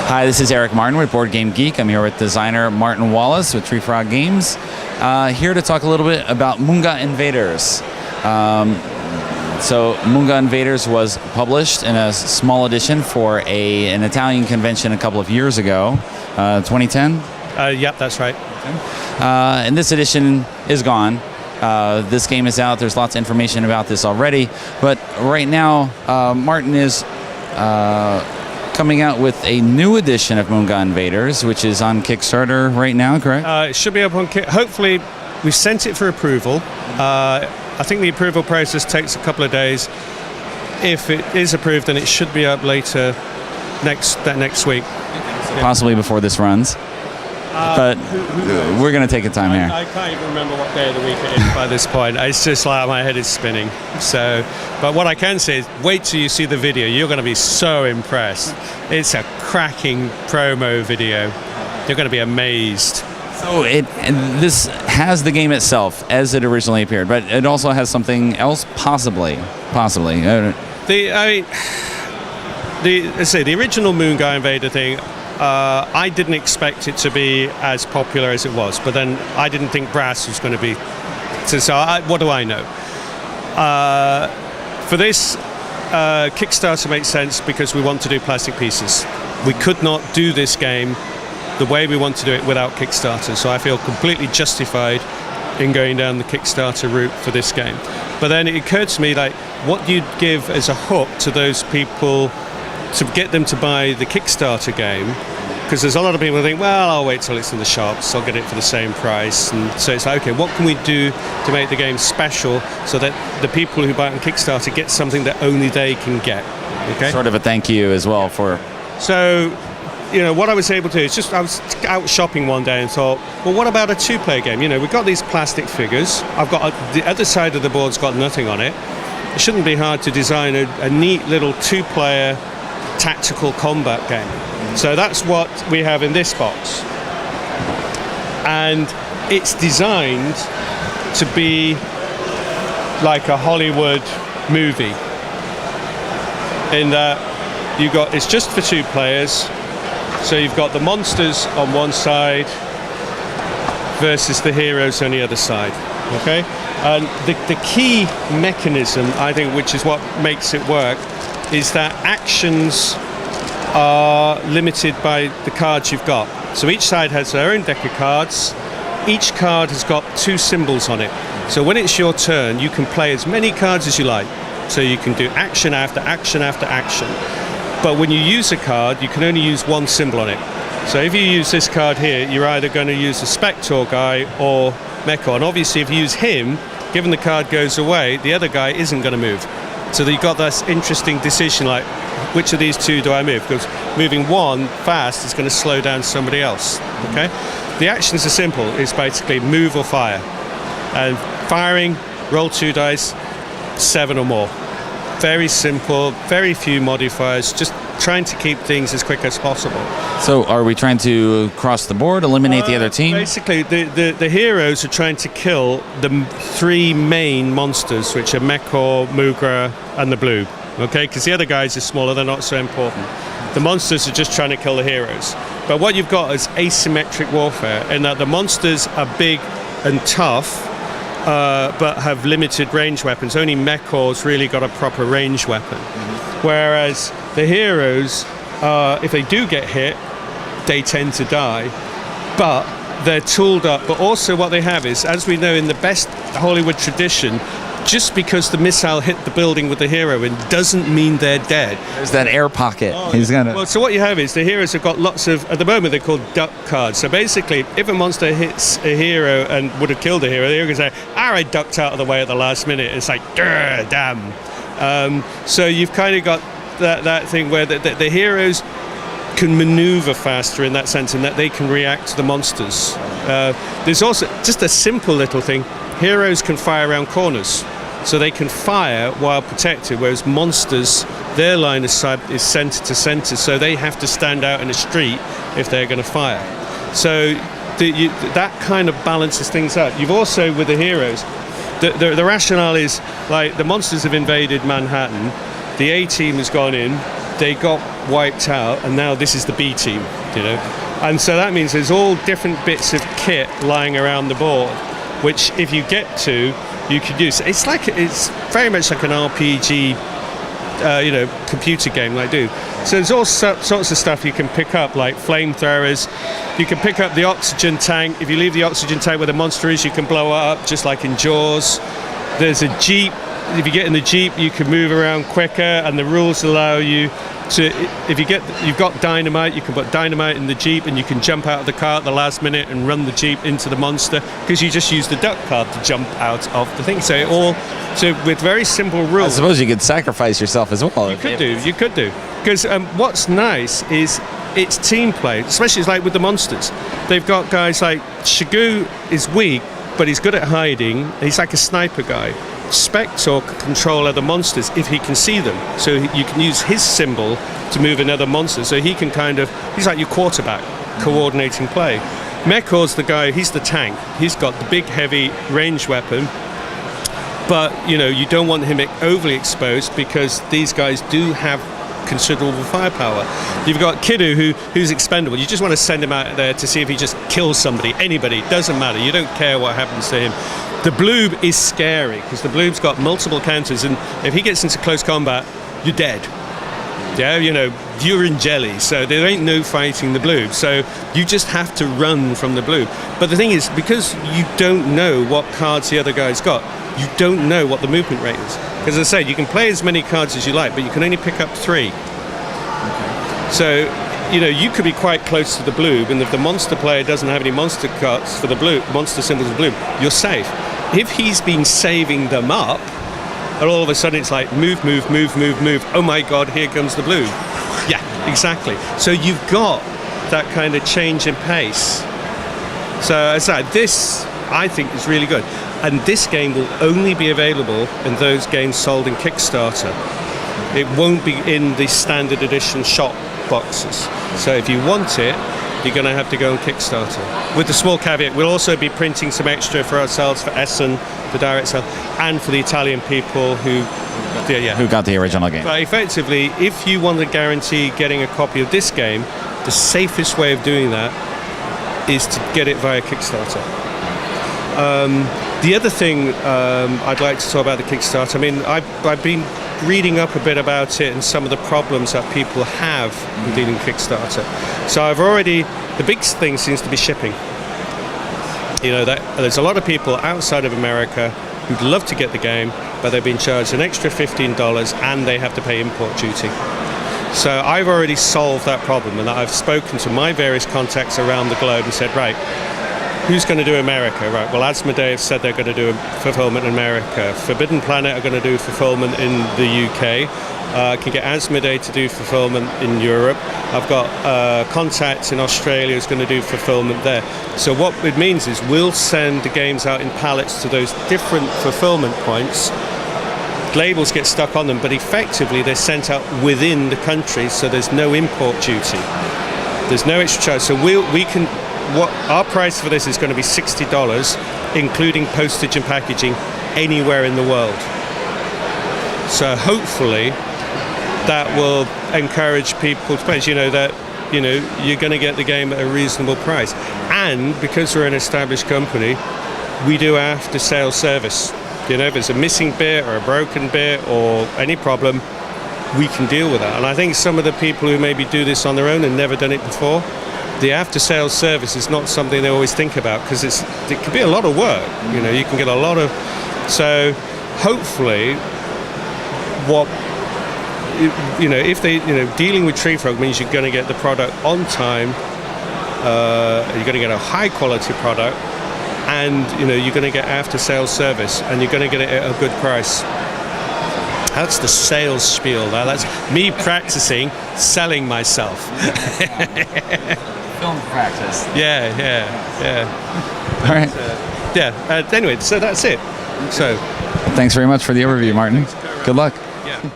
Hi, this is Eric Martin with Board Game Geek. I'm here with designer Martin Wallace with Tree Frog Games. Here to talk a little bit about Moongha Invaders. So Moongha Invaders was published in a small edition for an Italian convention a couple of years ago, 2010? Yep, that's right. And this edition is gone. This game is out. There's lots of information about this already. But right now, Martin is coming out with a new edition of Moongha Invaders, which is on Kickstarter right now, correct? It should be up on hopefully, we've sent it for approval. I think the approval process takes a couple of days. If it is approved, then it should be up later next week. Possibly before this runs. But we're going to take a time here. I can't even remember what day of the week it is by this point. It's just like my head is spinning. So, but what I can say is wait till you see the video. You're going to be so impressed. It's a cracking promo video. You're going to be amazed. So this has the game itself as it originally appeared, but it also has something else, possibly. The original Moonga Invader thing. I didn't expect it to be as popular as it was, but then I didn't think brass was going to be. So what do I know? For this, Kickstarter makes sense because we want to do plastic pieces. We could not do this game the way we want to do it without Kickstarter, so I feel completely justified in going down the Kickstarter route for this game. But then it occurred to me, like, what you'd give as a hook to those people to get them to buy the Kickstarter game, because there's a lot of people who think, well, I'll wait till it's in the shops, I'll get it for the same price. And so it's like, okay, what can we do to make the game special so that the people who buy it on Kickstarter get something that only they can get? Okay. Sort of a thank you as well for. So, you know, what I was able to do is I was out shopping one day and thought, well, what about a two-player game? You know, we've got these plastic figures. I've got the other side of the board's got nothing on it. It shouldn't be hard to design a neat little two-player tactical combat game. So that's what we have in this box. And it's designed to be like a Hollywood movie. In that it's just for two players. So you've got the monsters on one side versus the heroes on the other side. Okay? And the key mechanism, I think, which is what makes it work, is that actions are limited by the cards you've got. So each side has their own deck of cards. Each card has got two symbols on it. So when it's your turn, you can play as many cards as you like. So you can do action after action after action. But when you use a card, you can only use one symbol on it. So if you use this card here, you're either going to use the Spectre guy or Mecha. And obviously if you use him, given the card goes away, the other guy isn't going to move. So you've got this interesting decision, like, which of these two do I move? Because moving one fast is going to slow down somebody else. Okay? The actions are simple. It's basically move or fire. And firing, roll 2 dice, 7 or more. Very simple, very few modifiers, just trying to keep things as quick as possible. So are we trying to cross the board, eliminate the other team? Basically, the heroes are trying to kill the three main monsters, which are Mecha, Moonga, and the Blue. Okay, because the other guys are smaller, they're not so important. The monsters are just trying to kill the heroes. But what you've got is asymmetric warfare, in that the monsters are big and tough, but have limited range weapons. Only Mechor's really got a proper range weapon. Whereas the heroes, if they do get hit, they tend to die. But they're tooled up. But also what they have is, as we know in the best Hollywood tradition, just because the missile hit the building with the heroine doesn't mean they're dead. There's that air pocket. Well, so what you have is the heroes have got lots of, at the moment they're called duck cards. So basically, if a monster hits a hero and would have killed the hero can say, I ducked out of the way at the last minute. It's like, damn. So you've kind of got that thing where the heroes can maneuver faster in that sense, in that they can react to the monsters. There's also just a simple little thing. Heroes can fire around corners. So they can fire while protected, whereas monsters, their line of sight is center to center, so they have to stand out in the street if they're going to fire. So that kind of balances things out. You've also, with the heroes, the rationale is, like, the monsters have invaded Manhattan, the A-team has gone in, they got wiped out, and now this is the B team, you know. And so that means there's all different bits of kit lying around the board, which if you get to, you could use. It's very much like an RPG, computer game like do. So there's all sorts of stuff you can pick up, like flamethrowers. You can pick up the oxygen tank. If you leave the oxygen tank where the monster is, you can blow it up, just like in Jaws. There's a jeep. If you get in the jeep, you can move around quicker, and the rules allow you to, if you've got dynamite, you can put dynamite in the jeep, and you can jump out of the car at the last minute and run the jeep into the monster, because you just use the duck card to jump out of the thing. So with very simple rules. I suppose you could sacrifice yourself as well. You could do. Because what's nice is it's team play, especially like with the monsters. They've got guys like Shigu is weak, but he's good at hiding. He's like a sniper guy. Spectre can control other monsters if he can see them. So you can use his symbol to move another monster. So he can he's like your quarterback, coordinating play. Mekor's the guy, he's the tank. He's got the big, heavy range weapon. But, you don't want him overly exposed, because these guys do have considerable firepower. You've got Kiddu, who's expendable. You just want to send him out there to see if he just kills somebody, anybody. Doesn't matter. You don't care what happens to him. The Bloob is scary, because the Bloob's got multiple counters, and if he gets into close combat, you're dead. Yeah, you're in jelly, so there ain't no fighting the Bloob. So you just have to run from the Bloob. But the thing is, because you don't know what cards the other guy's got, you don't know what the movement rate is. Because as I said, you can play as many cards as you like, but you can only pick up 3. So, you could be quite close to the Bloob, and if the monster player doesn't have any monster cards for the Bloob, monster symbols of the Bloob, you're safe. If he's been saving them up, and all of a sudden it's like move. Oh my God, here comes the Bloob. Yeah, exactly. So you've got that kind of change in pace. So as I said, this I think is really good. And this game will only be available in those games sold in Kickstarter. It won't be in the standard edition shop boxes. So if you want it, you're going to have to go on Kickstarter. With the small caveat, we'll also be printing some extra for ourselves, for Essen, the direct sale, and for the Italian people who got the original game. But effectively, if you want to guarantee getting a copy of this game, the safest way of doing that is to get it via Kickstarter. The other thing I'd like to talk about the Kickstarter, I mean, I've been reading up a bit about it and some of the problems that people have with dealing with Kickstarter. So the big thing seems to be shipping. That there's a lot of people outside of America who'd love to get the game, but they've been charged an extra $15 and they have to pay import duty. So I've already solved that problem, and I've spoken to my various contacts around the globe and said, right, who's going to do America? Right, well, Asmodee have said they're going to do fulfillment in America. Forbidden Planet are going to do fulfillment in the UK. I can get Asmodee to do fulfillment in Europe. I've got contacts in Australia who's going to do fulfillment there. So what it means is we'll send the games out in pallets to those different fulfillment points. Labels get stuck on them, but effectively they're sent out within the country, so there's no import duty. There's no extra charge. So what our price for this is going to be $60, including postage and packaging anywhere in the world. So hopefully that will encourage people to pledge, that you're going to get the game at a reasonable price. And because we're an established company, we do after sales service. If there's a missing bit or a broken bit or any problem, we can deal with that. And I think some of the people who maybe do this on their own and never done it before, the after-sales service is not something they always think about, because it can be a lot of work. You can get a lot of. So hopefully, if they, dealing with Tree Frog means you're going to get the product on time. You're going to get a high-quality product, and you're going to get after-sales service, and you're going to get it at a good price. That's the sales spiel. That's me practicing selling myself. Film practice. Yeah. All right. Anyway, so that's it. So, thanks very much for the overview, Martin. Good luck. Yeah.